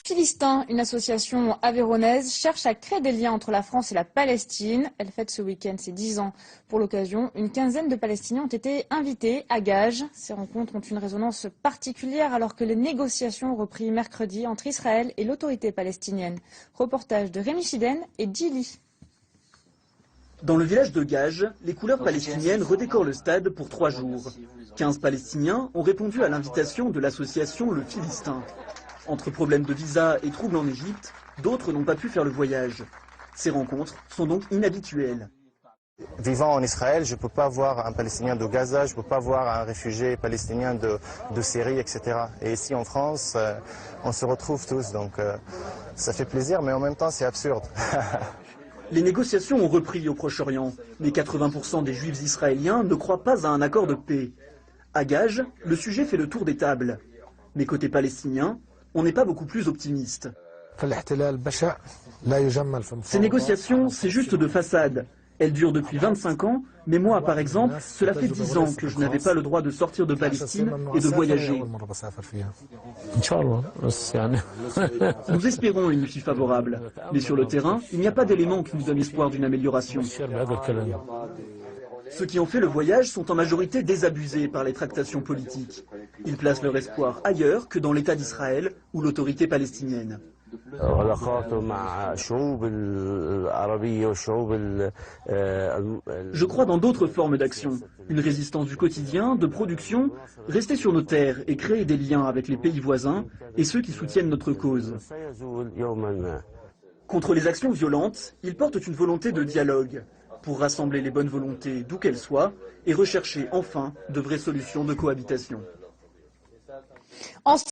Philistin, une association aveyronnaise, cherche à créer des liens entre la France et la Palestine. Elle fête ce week-end ses 10 ans. Pour l'occasion, une quinzaine de Palestiniens ont été invités à Gages. Ces rencontres ont une résonance particulière alors que les négociations ont repris mercredi entre Israël et l'autorité palestinienne. Reportage de Rémi Chiden et Djili. Dans le village de Gages, les couleurs palestiniennes redécorent le stade pour 3 jours. 15 Palestiniens ont répondu à l'invitation de l'association Le Philistin. Entre problèmes de visa et troubles en Égypte, d'autres n'ont pas pu faire le voyage. Ces rencontres sont donc inhabituelles. Vivant en Israël, je ne peux pas voir un Palestinien de Gaza, je ne peux pas voir un réfugié palestinien de Syrie, etc. Et ici en France, on se retrouve tous, donc ça fait plaisir, mais en même temps c'est absurde. Les négociations ont repris au Proche-Orient, mais 80% des Juifs israéliens ne croient pas à un accord de paix. À Gages, le sujet fait le tour des tables. Mais côté palestinien, on n'est pas beaucoup plus optimiste. Ces négociations, c'est juste de façade. Elles durent depuis 25 ans, mais moi, par exemple, cela fait 10 ans que je n'avais pas le droit de sortir de Palestine et de voyager. Nous espérons une issue favorable, mais sur le terrain, il n'y a pas d'éléments qui nous donnent espoir d'une amélioration. Ceux qui ont fait le voyage sont en majorité désabusés par les tractations politiques. Ils placent leur espoir ailleurs que dans l'État d'Israël ou l'autorité palestinienne. Je crois dans d'autres formes d'action. Une résistance du quotidien, de production, rester sur nos terres et créer des liens avec les pays voisins et ceux qui soutiennent notre cause. Contre les actions violentes, ils portent une volonté de dialogue, pour rassembler les bonnes volontés d'où qu'elles soient et rechercher enfin de vraies solutions de cohabitation.